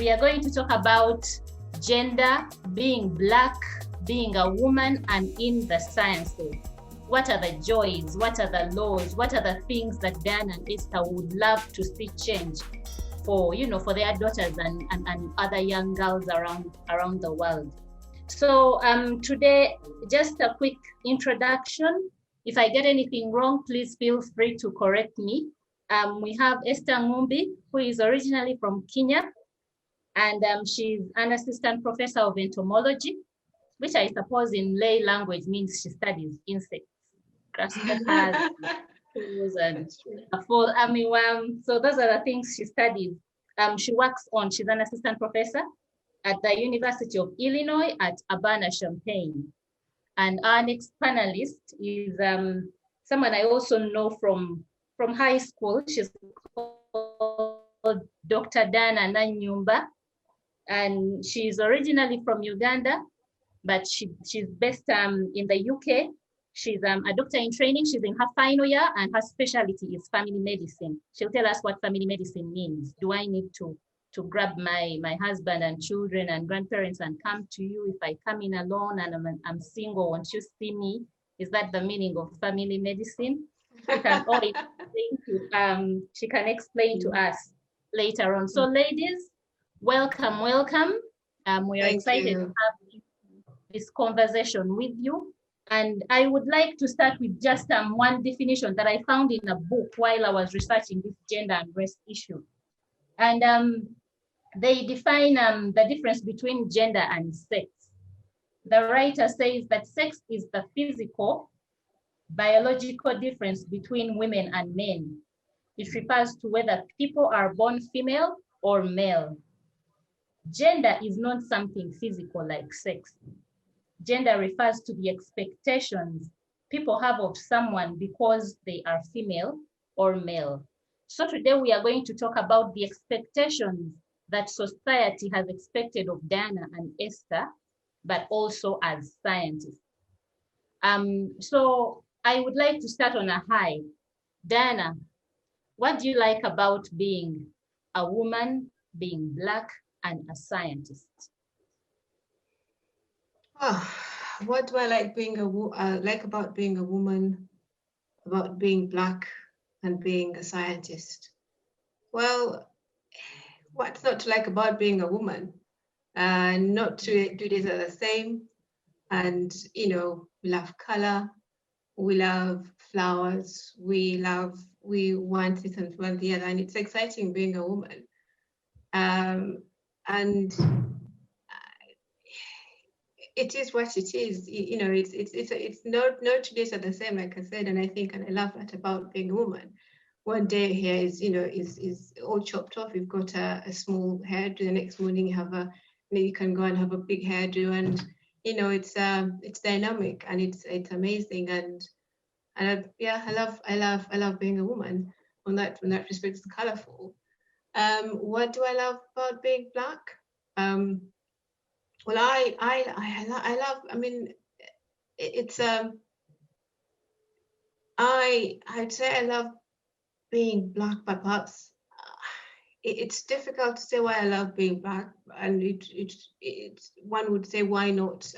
we are going to talk about gender, being Black, being a woman, and in the sciences. What are the joys? What are the laws? What are the things that Dan and Esther would love to see change for, for their daughters and other young girls around the world? So today, just a quick introduction. If I get anything wrong, please feel free to correct me. We have Esther Ngumbi, who is originally from Kenya, and she's an assistant professor of entomology, which I suppose in lay language means she studies insects, grasshoppers, and a fall armyworm. So those are the things she studies. She's an assistant professor at the University of Illinois at Urbana, Champaign. And our next panelist is someone I also know from high school. She's called Dr. Nanyumba, and she's originally from Uganda, but she's based in the UK. She's a doctor in training. She's in her final year, and her specialty is family medicine. She'll tell us what family medicine means. Do I need to grab my husband and children and grandparents and come to you? If I come in alone and I'm single, won't you see me? Is that the meaning of family medicine? She can explain to us later on. So ladies, welcome. We are excited to have this conversation with you. And I would like to start with just one definition that I found in a book while I was researching this gender and race issue. And they define the difference between gender and sex. The writer says that sex is the physical, biological difference between women and men. It refers to whether people are born female or male. Gender is not something physical like sex. Gender refers to the expectations people have of someone because they are female or male. So today we are going to talk about the expectations that society has expected of Diana and Esther, but also as scientists. So I would like to start on a high. Diana, what do you like about being a woman, being Black, and a scientist? What do I like about being a woman, about being Black, and being a scientist? Well, what's not to like about being a woman? Not to do this are the same. And we love color, we love flowers, we want this and want the other, and it's exciting being a woman. And it is what it is. It's no two days are the same, like I said, and I love that about being a woman. One day here is all chopped off. You've got a small hairdo. The next morning you can go and have a big hairdo, and it's dynamic and it's amazing. And I love being a woman. On that respect, it's colorful. What do I love about being Black? Well, I love. I mean, it's I'd say I love being Black, but perhaps it's difficult to say why I love being Black, and it's one would say why not?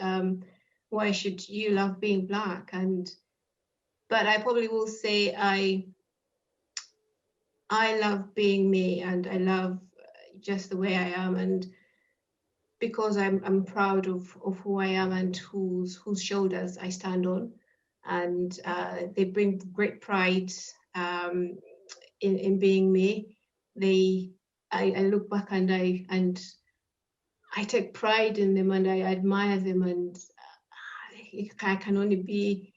Why should you love being Black? But I probably will say I love being me, and I love just the way I am, and because I'm proud of who I am and whose shoulders I stand on, and they bring great pride in being me. I look back and I take pride in them, and I admire them, and it can only be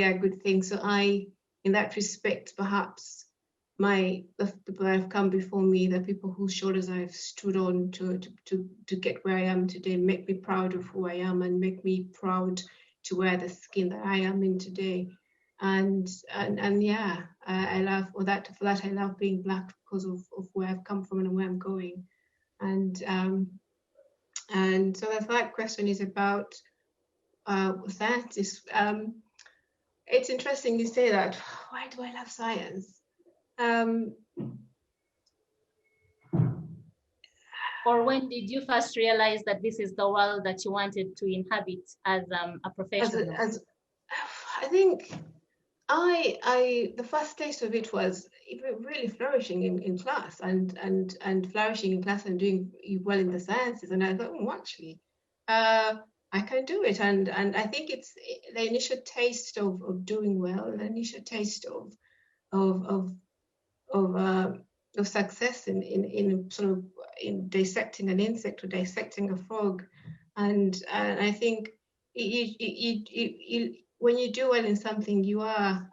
a good thing. So in that respect, perhaps the people that have come before me, the people whose shoulders I've stood on to get where I am today, make me proud of who I am and make me proud to wear the skin that I am in today. And yeah, I love for that I love being Black because of where I've come from and where I'm going. And so that question is about science. It's interesting you say that. Why do I love science? Or when did you first realize that this is the world that you wanted to inhabit as a professional? I think the first taste of it was really flourishing in class and flourishing in class and doing well in the sciences. And I thought, oh, actually, I can do it. And I think it's the initial taste of doing well, the initial taste of success in sort of in dissecting an insect or dissecting a frog. And I think when you do well in something, you are,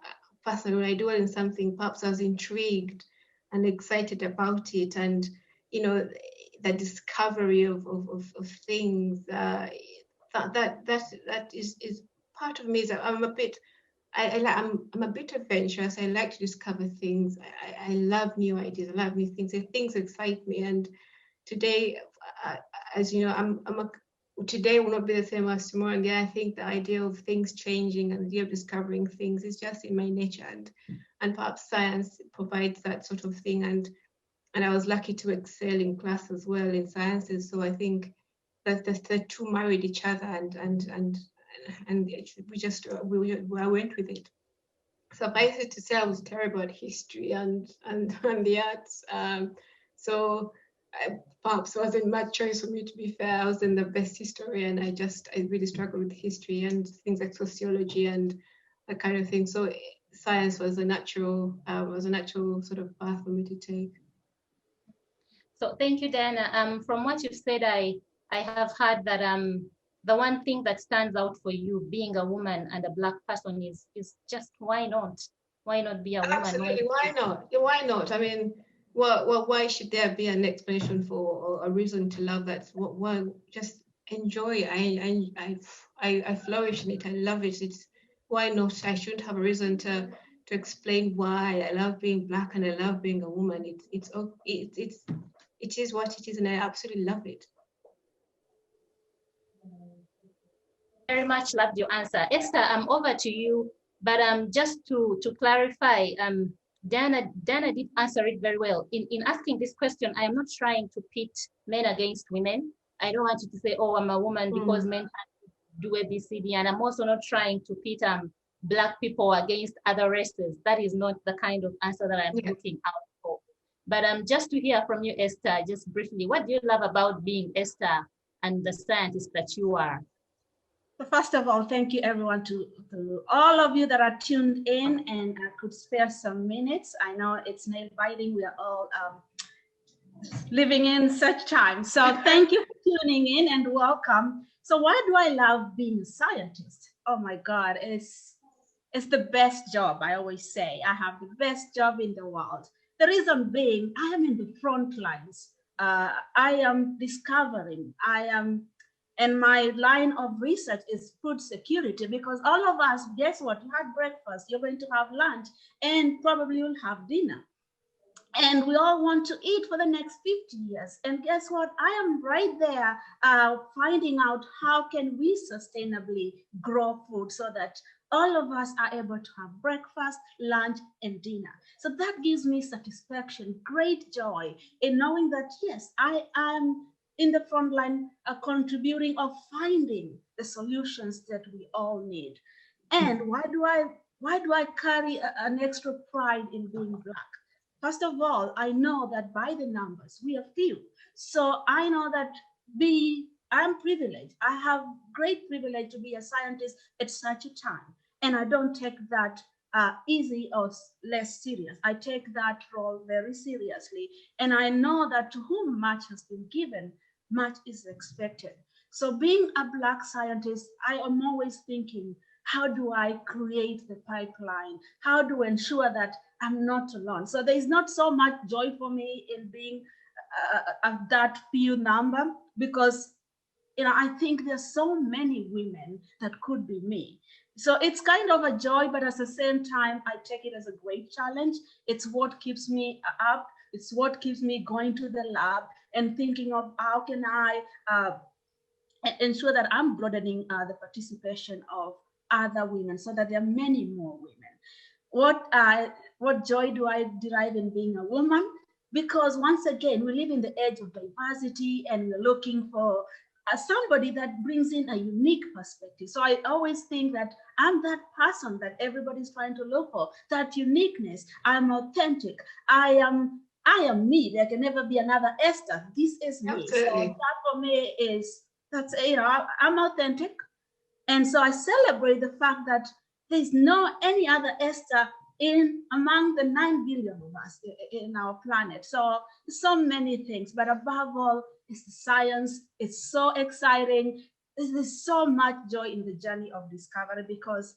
personally, when I do well in something, perhaps I was intrigued and excited about it. And, you know, the discovery of things, that is part of me. Is I'm a bit, I'm a bit adventurous. I like to discover things. I love new ideas. I love new things. And things excite me. And today, as you know, today will not be the same as tomorrow. And yeah, I think the idea of things changing and the idea of discovering things is just in my nature. And perhaps science provides that sort of thing. And I was lucky to excel in class as well in sciences. So I think that the two married each other, and I went with it. So basically, to say I was terrible at history and the arts. So perhaps it wasn't much choice for me, to be fair. I wasn't the best historian. I really struggled with history and things like sociology and that kind of thing. So science was a natural sort of path for me to take. So thank you, Diana. From what you've said, I have heard that the one thing that stands out for you being a woman and a Black person is just why not? Why not be a woman? Absolutely, why not? Why not? I mean, well, why should there be an explanation for or a reason to love that? Why just enjoy? I flourish in it. I love it. It's why not? I shouldn't have a reason to explain why I love being Black and I love being a woman. It is what it is, and I absolutely love it. Very much loved your answer. Esther, I'm over to you, but just to clarify, Diana did answer it very well. In asking this question, I am not trying to pit men against women. I don't want you to say, oh, I'm a woman because men can't do ABCD, and I'm also not trying to pit Black people against other races. That is not the kind of answer that I'm looking out for. But just to hear from you, Esther, just briefly, what do you love about being Esther and the scientist that you are? So first of all, thank you everyone to all of you that are tuned in, and I could spare some minutes. I know it's nail biting. We are all living in such times. So thank you for tuning in and welcome. So why do I love being a scientist? Oh my God, it's the best job. I always say I have the best job in the world. The reason being, I am in the front lines. I am discovering, and my line of research is food security, because all of us, guess what? You had breakfast, you're going to have lunch, and probably you'll have dinner. And we all want to eat for the next 50 years. And guess what? I am right there finding out how can we sustainably grow food so that all of us are able to have breakfast, lunch, and dinner. So that gives me satisfaction, great joy in knowing that, yes, I am in the front line, contributing or finding the solutions that we all need. And why do I carry an extra pride in being Black? First of all, I know that by the numbers, we are few. So I know that I'm privileged. I have great privilege to be a scientist at such a time. And I don't take that easy or less serious. I take that role very seriously. And I know that to whom much has been given, much is expected. So being a Black scientist, I am always thinking, how do I create the pipeline? How do I ensure that I'm not alone? So there's not so much joy for me in being that few number, because I think there's so many women that could be me. So it's kind of a joy, but at the same time, I take it as a great challenge. It's what keeps me up. It's what keeps me going to the lab and thinking of how can I ensure that I'm broadening the participation of other women so that there are many more women. What joy do I derive in being a woman? because once again, we live in the age of diversity and we're looking for somebody that brings in a unique perspective. So I always think that I'm that person that everybody's trying to look for, that uniqueness. I'm authentic. I am me. There can never be another Esther. This is me. Absolutely. So that for me is, that's, you know, I'm authentic. And so I celebrate the fact that there's no any other Esther in among the 9 billion of us in our planet. So many things, but above all, it's the science. It's so exciting. There's so much joy in the journey of discovery, because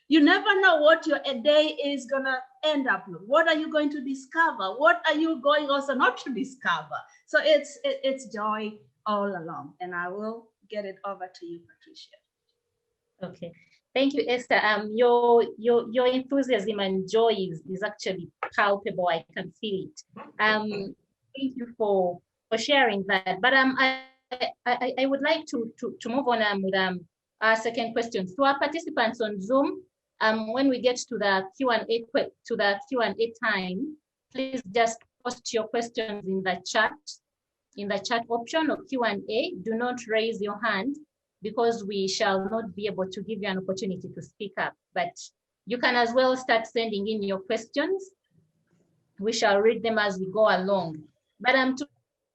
you never know what your day is gonna end up with. What are you going to discover? What are you going also not to discover? So it's joy all along. And I will get it over to you, Patricia. Okay, thank you, Esther. Your enthusiasm and joy is actually palpable. I can feel it. Thank you for sharing that. But I would like to move on with our second question. To our participants on Zoom, when we get to the Q&A time, please just post your questions in the chat option of Q&A. Do not raise your hand, because we shall not be able to give you an opportunity to speak up. But you can as well start sending in your questions. We shall read them as we go along. But to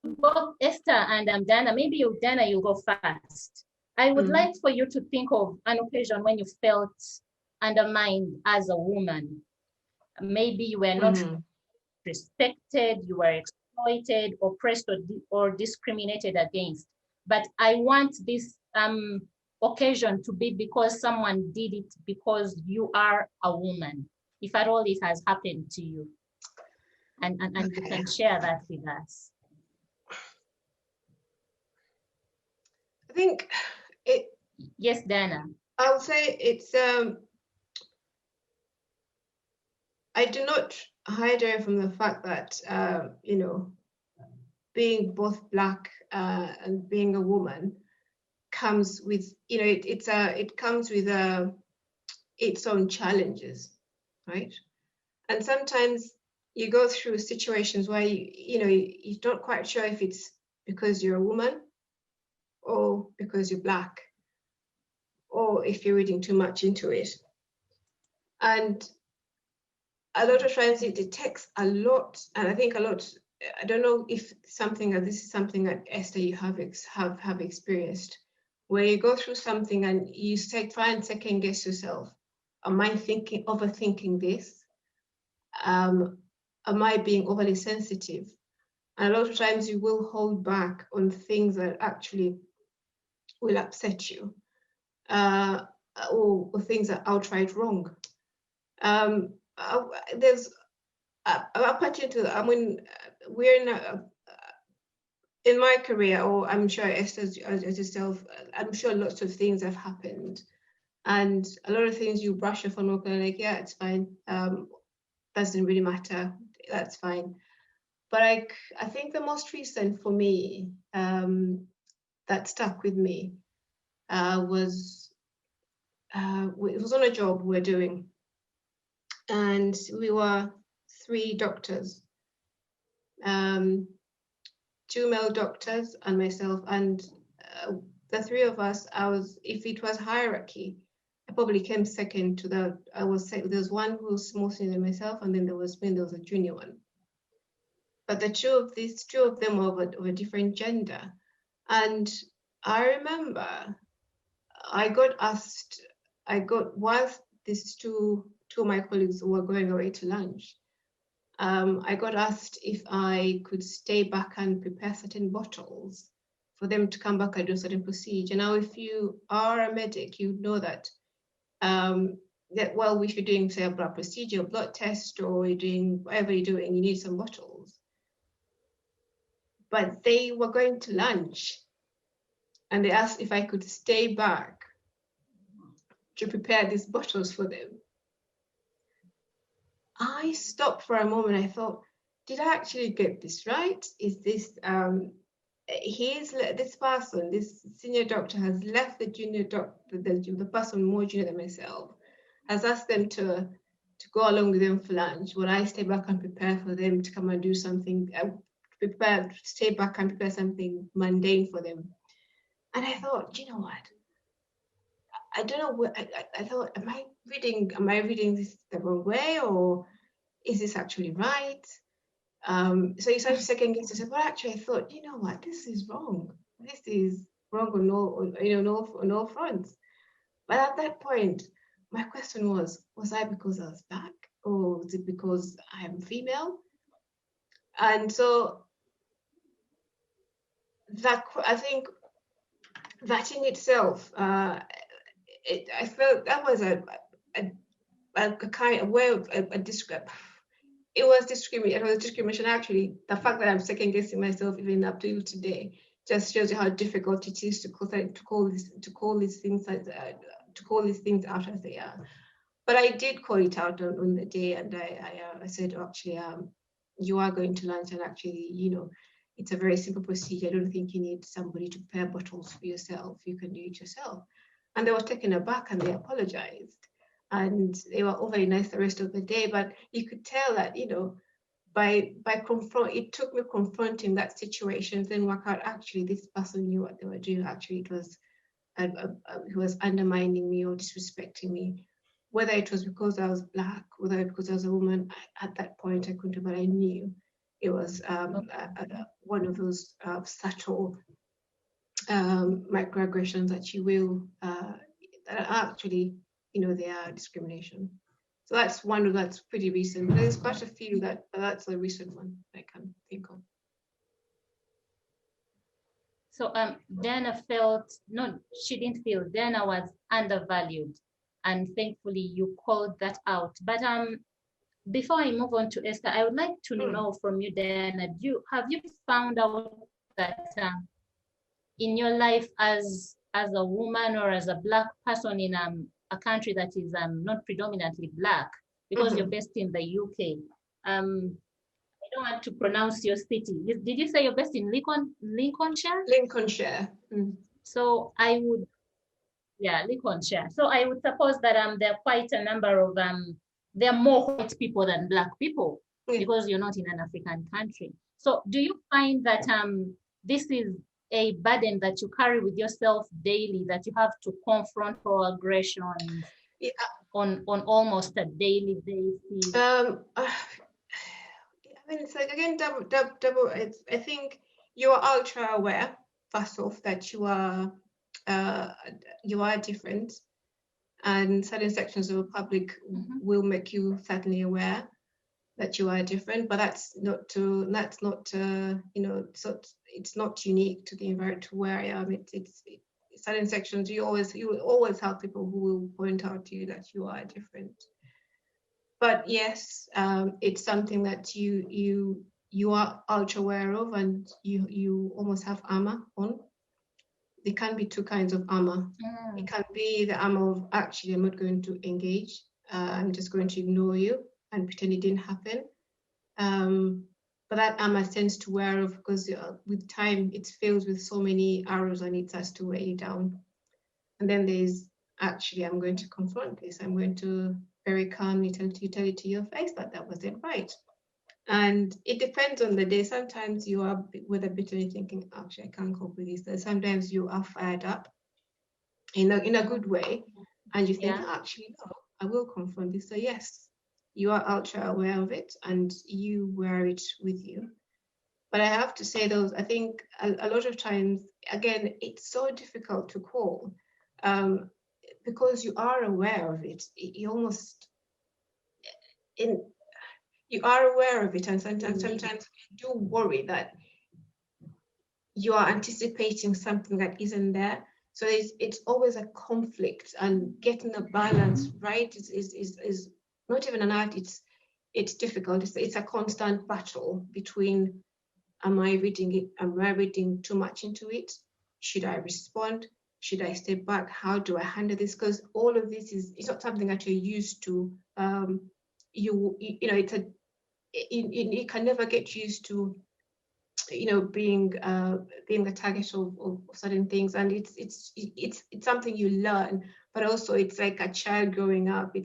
both Esther and Dana, maybe you, Dana, you go first. I would like for you to think of an occasion when you felt undermined as a woman. Maybe you were not respected, you were exploited, oppressed, or discriminated against. But I want this occasion to be because someone did it because you are a woman, if at all it has happened to you. And you can share that with us. I think it. Yes, Dana. I would say it's. I do not hide away from the fact that you know, being both Black and being a woman comes with, you know, it comes with its own challenges, right? And sometimes you go through situations where you're not quite sure if it's because you're a woman or because you're Black, or if you're reading too much into it. And a lot of times it takes a lot, and I think a lot. I don't know if this is something that Esther you have experienced, where you go through something and you try and second guess yourself. Am I overthinking this? Am I being overly sensitive? And a lot of times you will hold back on things that actually will upset you, or things that are outright wrong. There's a particular, I mean, we're in my career, or I'm sure Esther as yourself, I'm sure lots of things have happened, and a lot of things you brush off and walk on, like, yeah, it's fine, doesn't really matter, that's fine. But I think the most recent for me that stuck with me was it was on a job we're doing, and we were 3 doctors, 2 male doctors and myself, and the 3 of us, if it was hierarchy, I probably came second to the, there's one who was more senior than myself, and then there was a junior one. But these two of them were of a different gender. And I remember whilst these two of my colleagues were going away to lunch, I got asked if I could stay back and prepare certain bottles for them to come back and do a certain procedure. Now, if you are a medic, you know that, well, if you're doing, say, a blood procedure, a blood test, or you're doing whatever you're doing, you need some bottles. But they were going to lunch, and they asked if I could stay back to prepare these bottles for them. I stopped for a moment. I thought, did I actually get this right? Is this this person, this senior doctor, has left the junior doctor, the person more junior than myself, has asked them to to go along with them for lunch, would I stay back and prepare for them to come and do something, stay back and prepare something mundane for them? And I thought, you know what? I don't know what I thought, am I reading this the wrong way, or is this actually right? So you start to second guess yourself. Well, actually, I thought, you know what, this is wrong. This is wrong on all fronts. But at that point, my question was I because I was black, or was it because I am female? And so that, I think that in itself, I felt that was a kind of way of a description. It was discrimination. Actually, the fact that I'm second guessing myself even up to today just shows you how difficult it is to call these things out as they are. But I did call it out on the day, and I said, actually, you are going to lunch, and actually, it's a very simple procedure. I don't think you need somebody to prepare bottles for yourself. You can do it yourself. And they were taken aback, and they apologized. And they were all very nice the rest of the day, but you could tell that, it took me confronting that situation, then work out, actually, this person knew what they were doing. Actually, it was, he was undermining me or disrespecting me. Whether it was because I was black, whether it was because I was a woman, at that point I couldn't, but I knew it was one of those subtle microaggressions that you will, that are actually, they are discrimination. So that's pretty recent. But there's quite a few that's a recent one I can think of. So Dana she didn't feel, Dana was undervalued, and thankfully you called that out. But before I move on to Esther, I would like to know from you, Dana, have you found out that in your life as a woman or as a black person in a country that is not predominantly black, because you're based in the UK, I don't want to pronounce your city. Did you say you're based in Lincolnshire? Lincolnshire. So Lincolnshire. So I would suppose that there are quite a number of there are more white people than black people, because you're not in an African country. So do you find that this is a burden that you carry with yourself daily, that you have to confront all aggressions on almost a daily basis? I mean, it's like, again, double. I think you are ultra aware, first off, that you are different, and certain sections of the public will make you certainly aware that you are different. But it's not unique to the environment where I am. It's certain sections you will always have people who will point out to you that you are different. But yes, it's something that you are ultra aware of, and you almost have armor on. There can be two kinds of armor. It can be the armor of, actually, I'm not going to engage. I'm just going to ignore you and pretend it didn't happen. But that armor tends to wear off, because with time it's filled with so many arrows, and it starts to weigh you down. And then there's, actually, I'm going to confront this. I'm going to very calmly tell it to your face that wasn't right. And it depends on the day. Sometimes you are with a bit of thinking, actually, I can't cope with this. Sometimes you are fired up in a good way, and you think, actually, no, I will confront this. So yes, you are ultra aware of it, and you wear it with you. But I have to say, I think a lot of times, again, it's so difficult to call, because you are aware of it. You are aware of it, and sometimes you do worry that you are anticipating something that isn't there. So it's always a conflict, and getting the balance right is not even an art. It's difficult. It's a constant battle between, am I reading it? Am I reading too much into it? Should I respond? Should I step back? How do I handle this? Because all of this it's not something that you're used to. You can never get used to, being a target of certain things, and it's something you learn. But also, it's like a child growing up.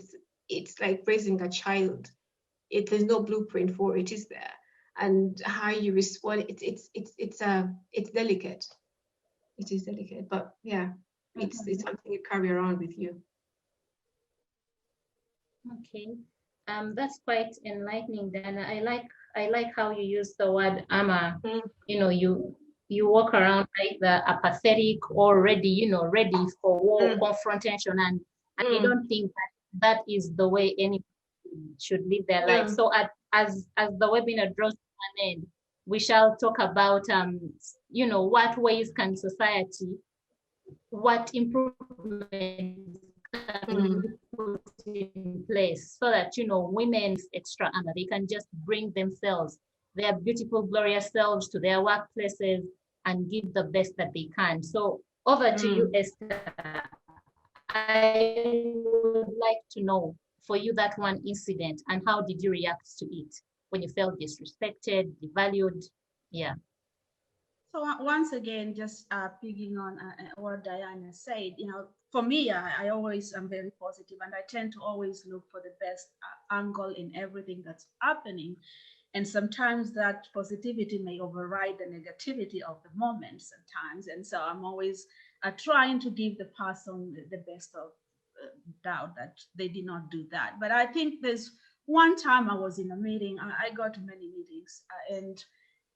it's like raising a child. There's no blueprint for it, is there? And how you respond, it's delicate. It is delicate, but yeah, it's something you carry around with you. Okay, that's quite enlightening, Dana. I like how you use the word ama. You know, you walk around either apathetic or ready, ready for war, confrontation, and I don't think that is the way anyone should live their life. So as the webinar draws to an end, we shall talk about what ways can society, what improvements can be put in place so that women's extra honor, they can just bring themselves, their beautiful, glorious selves to their workplaces and give the best that they can. So over to you, Esther. I would like to know, for you, that one incident, and how did you react to it when you felt disrespected, devalued? Yeah. So once again, just picking on what Diana said, for me, I always am very positive, and I tend to always look for the best angle in everything that's happening. And sometimes that positivity may override the negativity of the moment sometimes. And so I'm always trying to give the person the best of doubt that they did not do that. But I think there's one time I was in a meeting. I got to many meetings,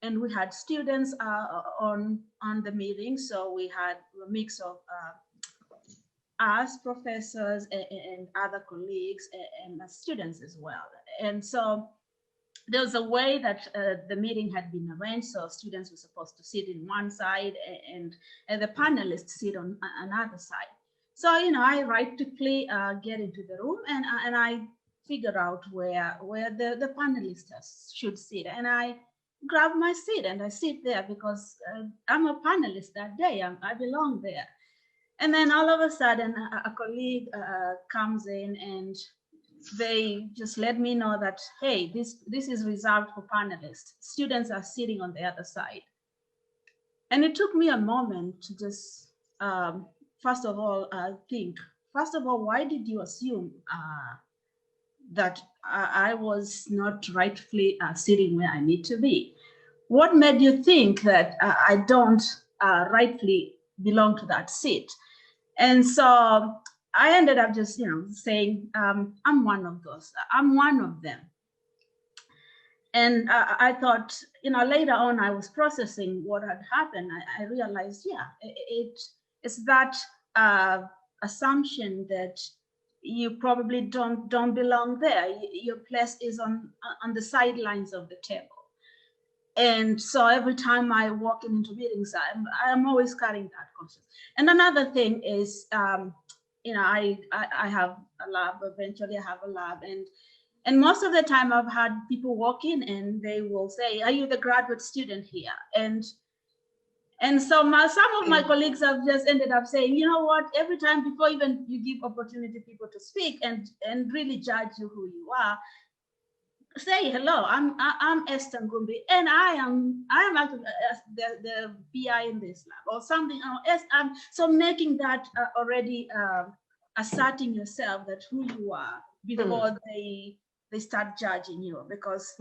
and we had students on the meeting. So we had a mix of us, professors, and other colleagues, and students as well. And so there was a way that the meeting had been arranged. So students were supposed to sit in one side and the panelists sit on another side. So, I rightfully get into the room and I figure out where the panelists should sit. And I grab my seat and I sit there because I'm a panelist that day. I belong there. And then all of a sudden, a colleague comes in and they just let me know that, hey, this is reserved for panelists. Students are sitting on the other side. And it took me a moment to just, first of all, think, why did you assume that I was not rightfully sitting where I need to be? What made you think that I don't rightfully belong to that seat? And so I ended up just, saying, I'm one of those. I'm one of them. And I thought, later on, I was processing what had happened. I realized, it's that assumption that you probably don't belong there. Your place is on the sidelines of the table. And so every time I walk into meetings, I'm always carrying that conscience. And another thing is, I have a lab. Eventually, I have a lab, and most of the time I've had people walk in and they will say, "Are you the graduate student here?" And so some of my colleagues have just ended up saying, "You know what? Every time before even you give opportunity people to speak and really judge you who you are, say hello. I'm Esther Ngumbi, and I am actually the PI in this lab or something. So making that already asserting yourself that who you are before they start judging you, because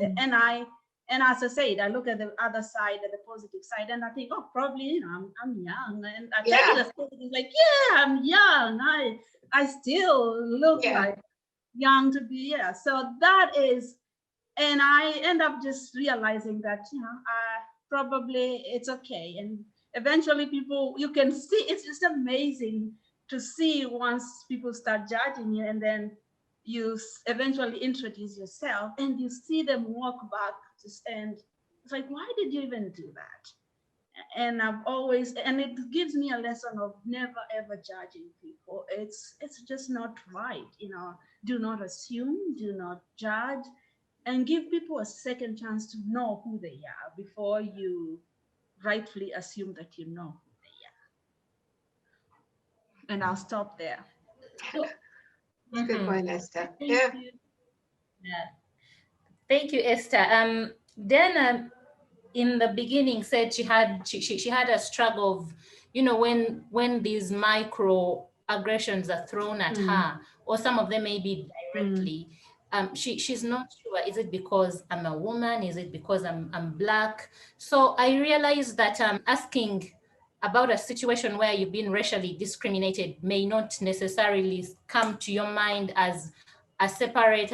and as I said, I look at the other side, at the positive side, and I think, oh, probably I'm young, and I tell you the positive, like, yeah, I'm young. I still look like young to be So that is. And I end up just realizing that, probably it's okay. And eventually people, you can see, it's just amazing to see once people start judging you, and then you eventually introduce yourself and you see them walk back and it's like, why did you even do that? And and it gives me a lesson of never ever judging people. It's just not right. Do not assume, do not judge. And give people a second chance to know who they are before you rightfully assume that you know who they are. And I'll stop there. Good point, Esther. Thank you. Thank you, Esther. Dana, in the beginning, said she had a struggle of, when these micro aggressions are thrown at her, or some of them may be directly. She's not sure, is it because I'm a woman, is it because I'm black? So I realized that asking about a situation where you've been racially discriminated may not necessarily come to your mind as a separate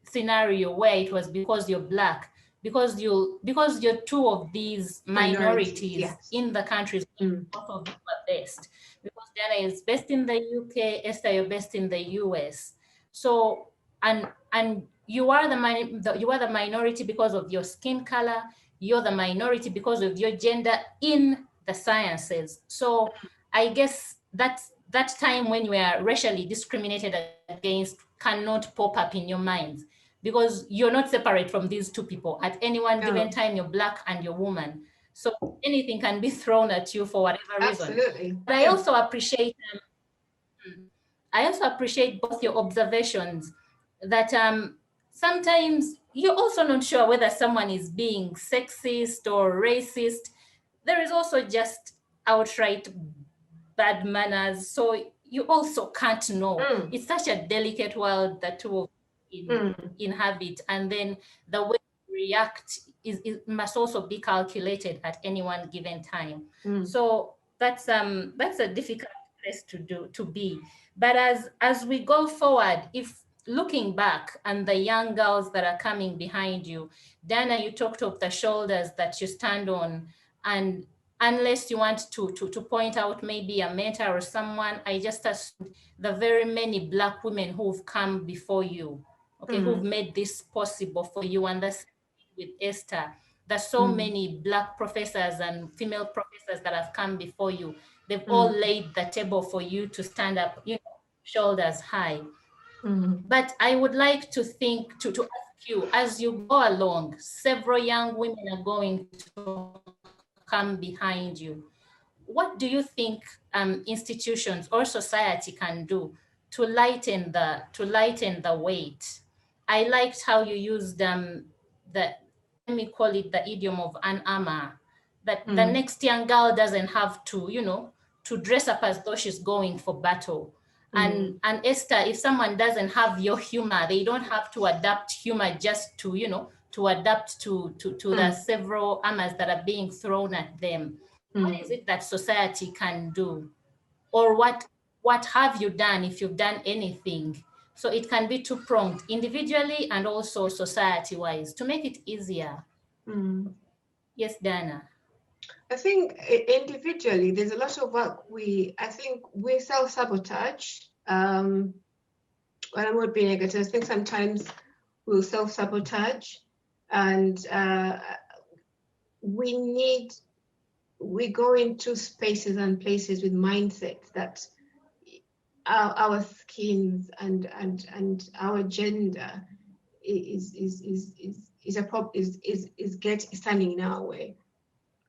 scenario where it was because you're black, because you're two of these minorities yes. in the countries where both of you are based. Because Diana is based in the UK, Esther, you're based in the US. So and you are the minority because of your skin color, you're the minority because of your gender in the sciences. So I guess that time when you are racially discriminated against cannot pop up in your minds, because you're not separate from these two people. At any one given time, you're black and you're woman. So anything can be thrown at you for whatever reason. Absolutely. But I also appreciate both your observations that sometimes you're also not sure whether someone is being sexist or racist. There is also just outright bad manners. So you also can't know. It's such a delicate world that two of you inhabit. And then the way you react must also be calculated at any one given time. So that's a difficult place to be. But as we go forward, if looking back and the young girls that are coming behind you, Dana, you talked of the shoulders that you stand on, and unless you want to point out maybe a mentor or someone, I just assumed the very many Black women who've come before you, okay, who've made this possible for you. And that's with Esther. There's so many Black professors and female professors that have come before you. They've all laid the table for you to stand up, shoulders high. But I would like to think, to ask you, as you go along, several young women are going to come behind you. What do you think institutions or society can do to lighten the weight? I liked how you used let me call it the idiom of an armor, that the next young girl doesn't have to, to dress up as though she's going for battle. And Esther, if someone doesn't have your humor, they don't have to adapt humor just to, to adapt to the several armors that are being thrown at them. What is it that society can do? Or what have you done, if you've done anything? So it can be two-pronged, individually and also society-wise, to make it easier. Yes, Dana. I think individually, there's a lot of work we self-sabotage. When I'm not being negative, I think sometimes we'll self-sabotage, and we go into spaces and places with mindsets that our skins and our gender is standing in our way,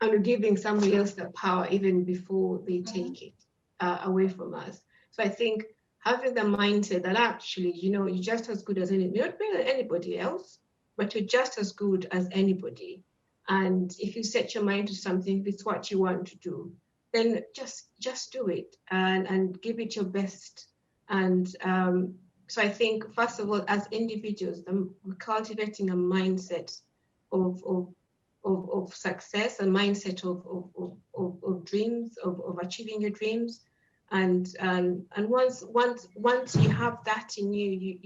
and we're giving somebody else the power even before they take it away from us. So I think having the mindset that actually, you're just as good as anybody, you're not better than anybody else, but you're just as good as anybody. And if you set your mind to something, if it's what you want to do, then just do it and give it your best. And so I think, first of all, as individuals, we're cultivating a mindset of success, a mindset of dreams, of achieving your dreams. And once you have that in you,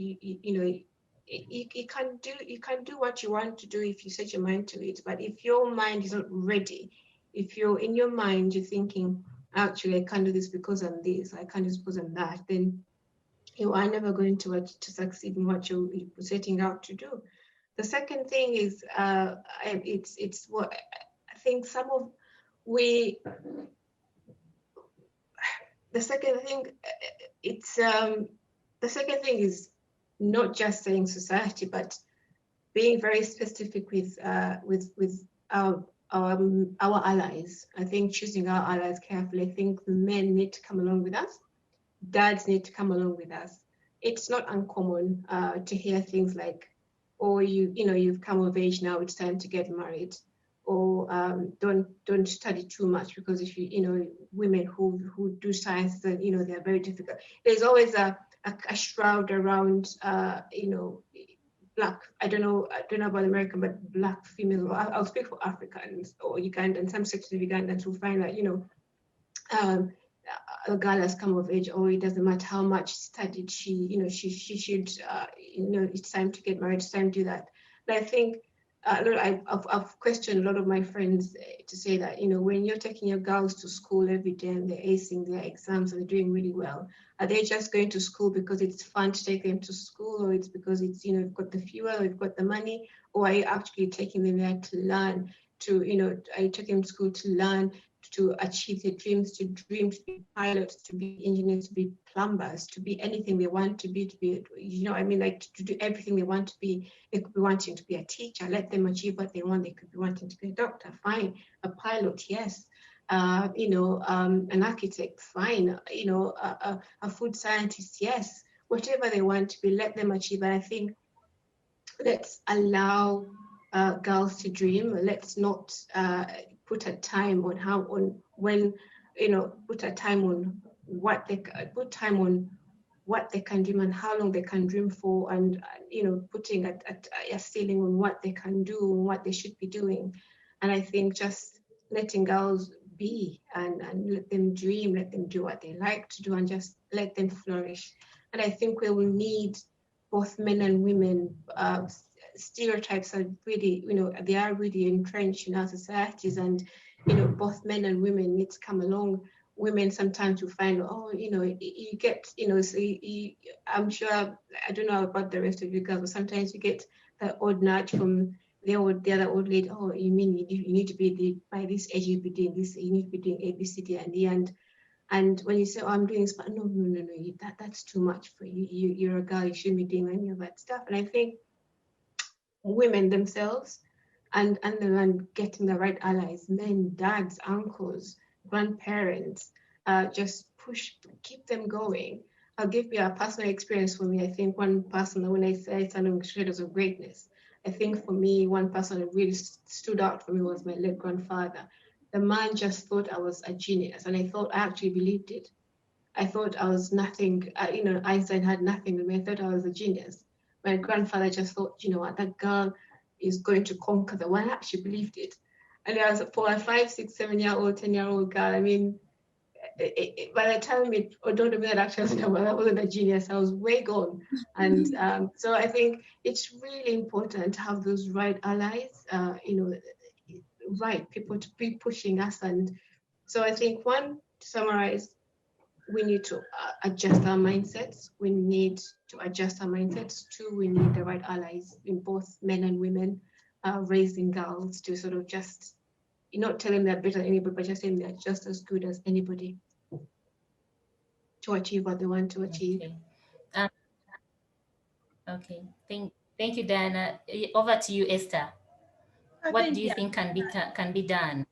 you can do what you want to do if you set your mind to it. But if your mind is not ready, if you're in your mind, you're thinking, actually, I can't do this because I'm this, I can't do this because I'm that, then you are never going to succeed in what you're setting out to do. The second thing is, it's what I think the second thing is not just saying society, but being very specific with our allies. I think choosing our allies carefully. I think the men need to come along with us. Dads need to come along with us. It's not uncommon to hear things like, "Oh, you've come of age now, it's time to get married," or don't study too much, because if women who do science, then they're very difficult. There's always a a shroud around, Black, I don't know about American, but Black female, I'll speak for Africans or Ugandan, some sections of Ugandans will find that, a girl has come of age, or it doesn't matter how much studied she should, it's time to get married, it's time to do that. And I think I've questioned a lot of my friends to say that, when you're taking your girls to school every day and they're acing their exams and they're doing really well, are they just going to school because it's fun to take them to school, or it's because it's, you've got the fuel, or you've got the money, or are you actually taking them there to learn, are you taking them to school to learn, to achieve their dreams, to be pilots, to be engineers, to be plumbers, to be anything they want to be, like to do everything they want to be. They could be wanting to be a teacher, let them achieve what they want. They could be wanting to be a doctor, fine. A pilot, yes. An architect, fine. A food scientist, yes. Whatever they want to be, let them achieve. And I think let's allow girls to dream. Let's not put a time on what they can dream and how long they can dream for, and putting a ceiling on what they can do and what they should be doing. And I think just letting girls be and let them dream, let them do what they like to do, and just let them flourish. And I think we will need both men and women. Stereotypes are really, they are really entrenched in our societies, and both men and women need to come along. Women sometimes you find, you get, so I'm sure, I don't know about the rest of you girls, but sometimes you get that odd nudge from the other old lady. Oh, you mean you need to be by this age, you be doing this, you need to be doing A, B, C, D, and E, and when you say, oh, I'm doing this, but no, that's too much for you. You're a girl, you shouldn't be doing any of that stuff. And I think women themselves and getting the right allies, men, dads, uncles, grandparents, just keep them going. I'll give you a personal experience for me. I think one person, when I say standing shadows of greatness, I think for me, one person that really stood out for me was my late grandfather. The man just thought I was a genius, and I actually believed it. I thought I was nothing, Einstein had nothing with me. I thought I was a genius. My grandfather just thought, what, that girl is going to conquer the world. I actually believed it. And I was for a 5, 6, 7-year-old, 10-year-old girl. I mean, by the time it dawned on me that actually I wasn't a genius, I was way gone. And so I think it's really important to have those right allies, right people to be pushing us. And so I think, one, to summarize, we need to adjust our mindsets. We need to adjust our mindsets. 2, we need the right allies in both men and women, raising girls to sort of just, not telling them they're better than anybody, but just saying they're just as good as anybody to achieve what they want to achieve. Okay. Thank you, Diana. Over to you, Esther. What do you think can be done?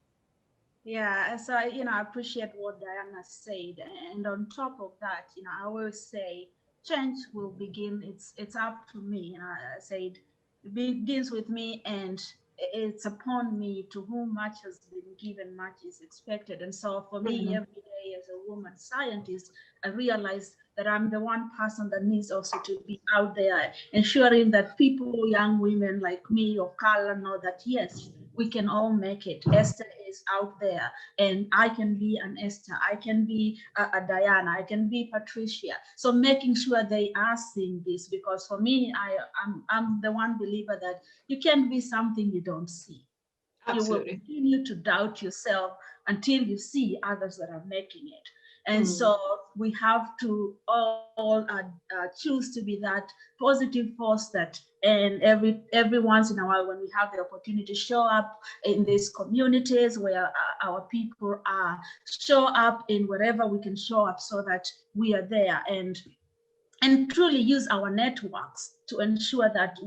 Yeah, so I appreciate what Diana said, and on top of that, I always say change will begin. It's up to me. I said it begins with me, and it's upon me. To whom much has been given, much is expected. And so for me, every day as a woman scientist, I realize that I'm the one person that needs also to be out there, ensuring that people, young women like me or Carla, know that yes, we can all make it. Esther is out there, and I can be an Esther. I can be a Diana. I can be Patricia. So making sure they are seeing this, because for me, I'm the one believer that you can't be something you don't see. Absolutely. You will continue to doubt yourself until you see others that are making it. And so we have to all choose to be that positive force that, and every once in a while, when we have the opportunity to show up in these communities where our people are, show up in wherever we can show up, so that we are there and truly use our networks to ensure that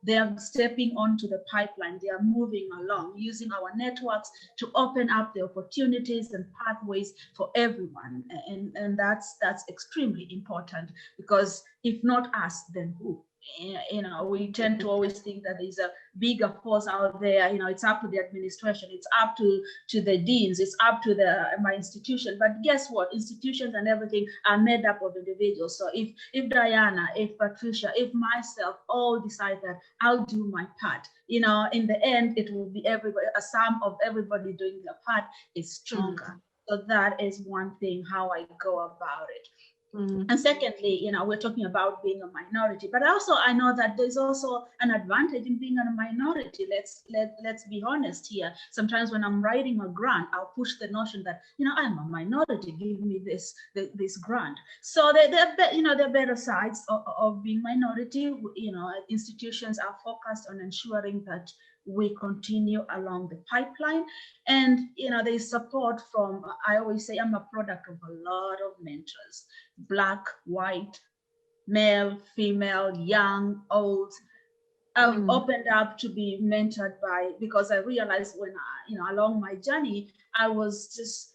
they are stepping onto the pipeline, they are moving along, using our networks to open up the opportunities and pathways for everyone. And that's extremely important, because if not us, then who? You know, we tend to always think that there's a bigger force out there. You know, it's up to the administration, it's up to the deans, it's up to my institution. But guess what? Institutions and everything are made up of individuals. So if Diana, if Patricia, if myself all decide that I'll do my part, you know, in the end, it will be everybody. A sum of everybody doing their part is stronger. So that is one thing how I go about it. And secondly, you know, we're talking about being a minority, but also I know that there's also an advantage in being a minority. Let's be honest here. Sometimes when I'm writing a grant, I'll push the notion that, you know, I'm a minority, give me this grant. So you know, there are better sides of being minority. You know, institutions are focused on ensuring that we continue along the pipeline. And, you know, there's support from, I always say I'm a product of a lot of mentors, Black, white, male, female, young, old. I've opened up to be mentored by, because I realized when you know, along my journey, I was just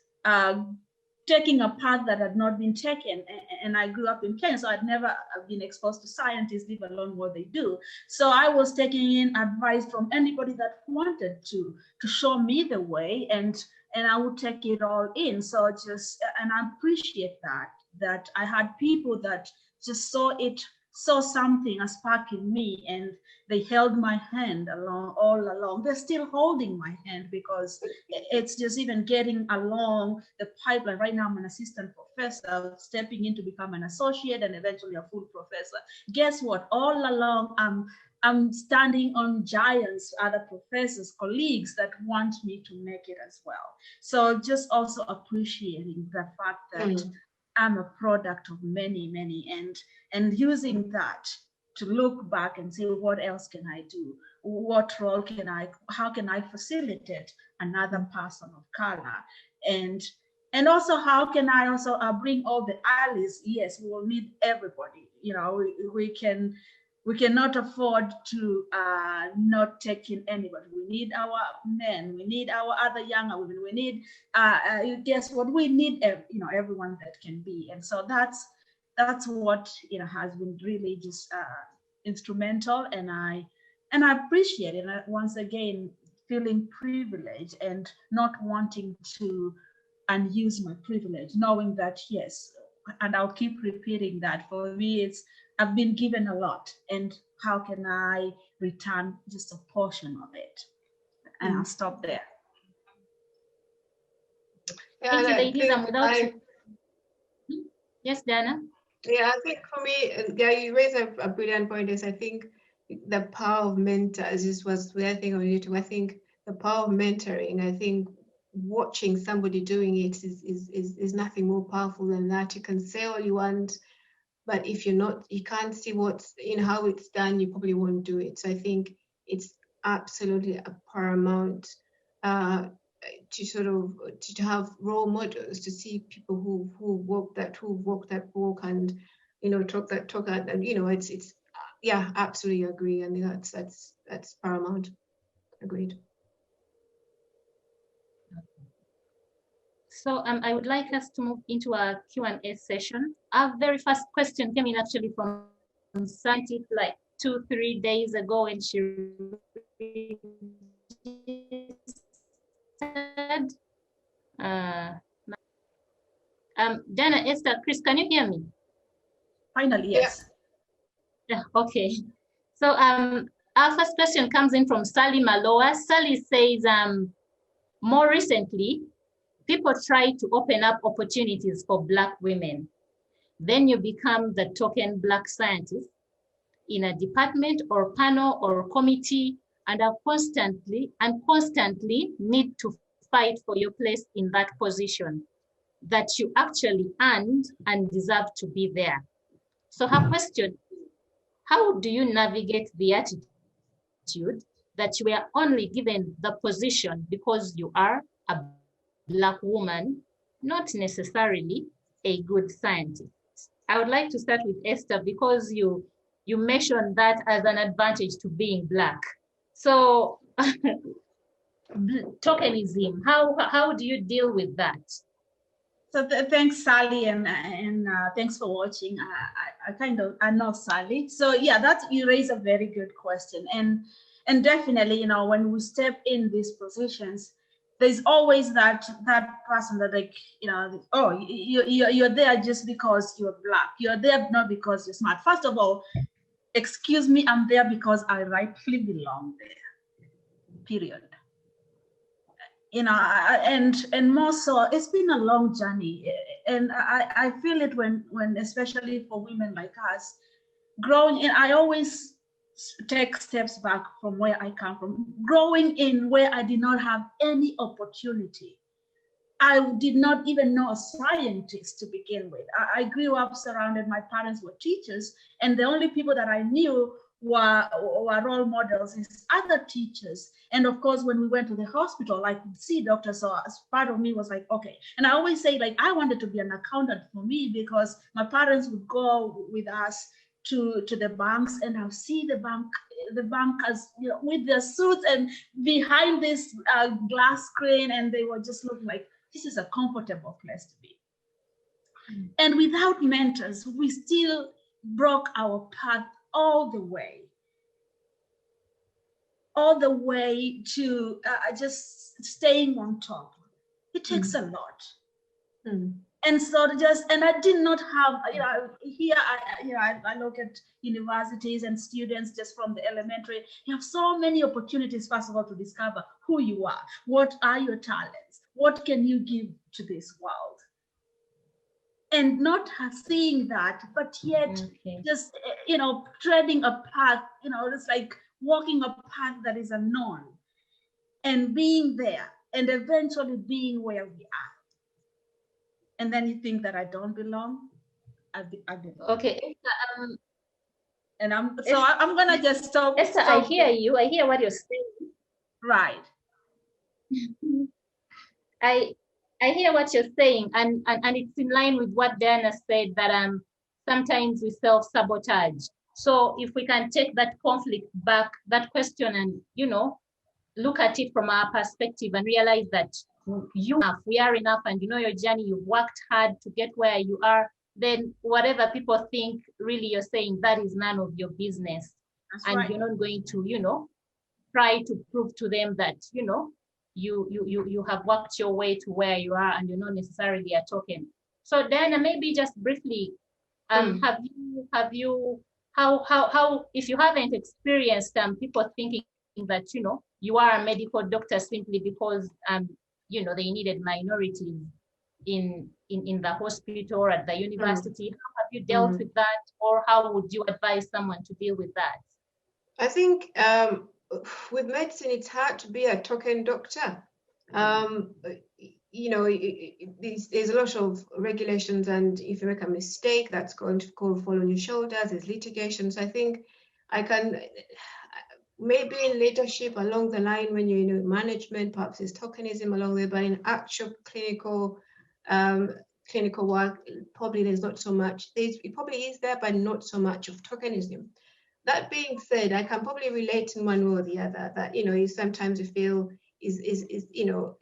taking a path that had not been taken, and I grew up in Kenya, so I'd never been exposed to scientists, leave alone what they do. So I was taking in advice from anybody that wanted to show me the way, and I would take it all in. So and I appreciate that I had people that just saw something, a spark in me, and they held my hand all along. They're still holding my hand, because it's just even getting along the pipeline. Right now, I'm an assistant professor, stepping in to become an associate and eventually a full professor. Guess what? All along, I'm standing on giants, other professors, colleagues that want me to make it as well. So just also appreciating the fact that I'm a product of many, and using that to look back and say, what else can I do? What role how can I facilitate another person of color? And also, how can I also bring all the allies? Yes, we will need everybody. You know, we cannot afford to not take in anybody. We need our men, we need our other younger women, we need, guess what, we need everyone that can be. And so that's what, you know, has been really just instrumental, and I appreciate it. And once again, feeling privileged and not wanting to unuse my privilege, knowing that, yes, and I'll keep repeating that, for me, I've been given a lot, and how can I return just a portion of it? And I'll stop there. Yeah, thank you, ladies. And without you. Yes, Dana? Yeah, I think for me, yeah, you raise a brilliant point. Is I think the power of mentors was the other thing on YouTube. I think the power of mentoring, I think watching somebody doing it is nothing more powerful than that. You can say all you want, but if you can't see what's in how it's done, you probably won't do it. So I think it's absolutely a paramount to sort of to have role models, to see people who walk that walk, and you know, talk that talk, and you know, it's yeah, absolutely agree. I mean, that's paramount. Agreed. So I would like us to move into a Q&A session. Our very first question came in actually from Santi like 2-3 days ago, and she said, Dana, Esther, Chris, can you hear me? Finally, yes. Yeah. Okay. So our first question comes in from Sally Maloa. Sally says, more recently, people try to open up opportunities for Black women. Then you become the token Black scientist in a department or panel or committee, and are constantly need to fight for your place in that position that you actually earned and deserve to be there. So her question, how do you navigate the attitude that you were only given the position because you are a Black woman, not necessarily a good scientist? I would like to start with Esther, because you mentioned that as an advantage to being Black. So tokenism, how do you deal with that? So thanks, Sally, and thanks for watching. I know Sally. So yeah, you raise a very good question, and definitely, you know, when we step in these positions, there's always that person that, like, you know, oh, you're there just because you're Black. You're there not because you're smart. First of all, excuse me, I'm there because I rightfully belong there. Period. You know, and more so, it's been a long journey, and I feel it when especially for women like us, growing in. I always take steps back from where I come from, growing in where I did not have any opportunity. I did not even know a scientist to begin with. I grew up surrounded, my parents were teachers, and the only people that I knew were role models is other teachers. And of course, when we went to the hospital, I could see doctors. So as part of me was like, okay. And I always say, like, I wanted to be an accountant for me, because my parents would go with us to the banks, and I'll see the bankers, you know, with their suits and behind this glass screen, and they were just looking like, this is a comfortable place to be. And without mentors, we still broke our path all the way to just staying on top. It takes a lot. And so and I did not have, you know, here, I look at universities and students just from the elementary. You have so many opportunities, first of all, to discover who you are. What are your talents? What can you give to this world? And not seeing that, but yet just, you know, treading a path, you know, it's like walking a path that is unknown, and being there, and eventually being where we are. And then you think that I don't belong. I belong. Okay. And I'm gonna just stop. Esther, I hear you. I hear what you're saying. Right. I hear what you're saying, and it's in line with what Diana said, that sometimes we self-sabotage. So if we can take that conflict back, that question, and, you know, look at it from our perspective and realize that we are enough, and you know your journey, you've worked hard to get where you are, then whatever people think, really, you're saying that is none of your business. That's and right. You're not going to, you know, try to prove to them that, you know, you have worked your way to where you are, and you're not necessarily a token. So Diana, maybe just briefly, have you how if you haven't experienced people thinking that, you know, you are a medical doctor simply because you know, they needed minorities in the hospital or at the university. How have you dealt with that, or how would you advise someone to deal with that? I think with medicine, it's hard to be a token doctor. You know, there's a lot of regulations, and if you make a mistake, that's going to fall on your shoulders. There's litigation. So I think I can, maybe in leadership along the line, when you're in management, perhaps there's tokenism along there, but in actual clinical work, probably there's not so much. It probably is there, but not so much of tokenism. That being said, I can probably relate in one way or the other that, you know, sometimes you feel is you know,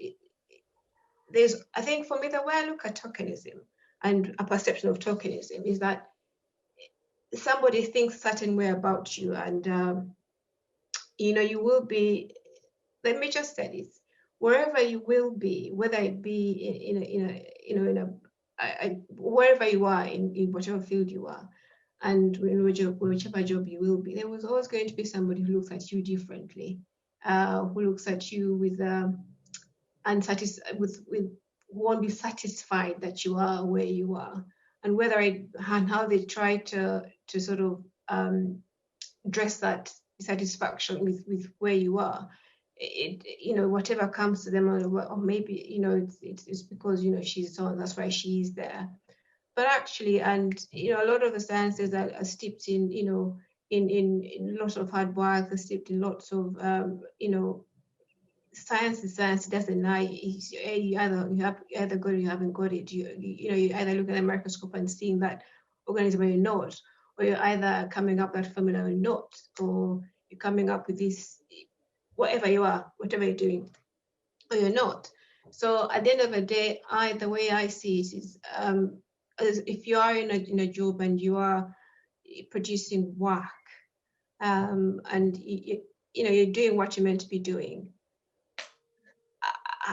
there's, I think for me, the way I look at tokenism and a perception of tokenism is that somebody thinks a certain way about you, and you know, you will be, let me just say this, wherever you will be, whether it be wherever you are in whatever field you are, and whichever job you will be, there was always going to be somebody who looks at you differently, who looks at you with won't be satisfied that you are where you are, and how they try to sort of dress that satisfaction with where you are. You know, whatever comes to them, or maybe, you know, it's because, you know, she's on, that's why she's there. But actually, and you know, a lot of the sciences are steeped in, you know, in lots of hard work, are steeped in lots of you know, science is science. It doesn't lie. You either got it, you haven't got it. You know, you either look at the microscope and seeing that organism or you're not, or you're either coming up with that formula or not, or you're coming up with this, whatever you are, whatever you're doing, or you're not. So at the end of the day, the way I see it is, as if you are in a job and you are producing work, and you're doing what you're meant to be doing,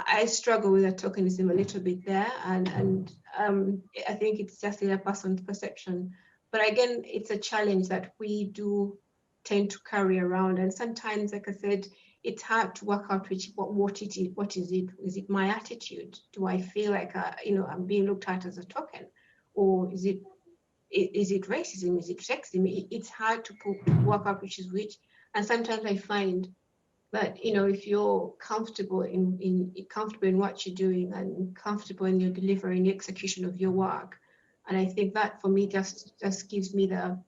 I struggle with that tokenism a little bit there, and I think it's just a person's perception. But again, it's a challenge that we do tend to carry around, and sometimes, like I said, it's hard to work out what it is. What is it? Is it my attitude? Do I feel like I'm being looked at as a token, or is it racism? Is it sexism? It's hard to work out which is which, and sometimes I find that if you're comfortable in what you're doing and comfortable in your delivery and the execution of your work, and I think that for me just gives me the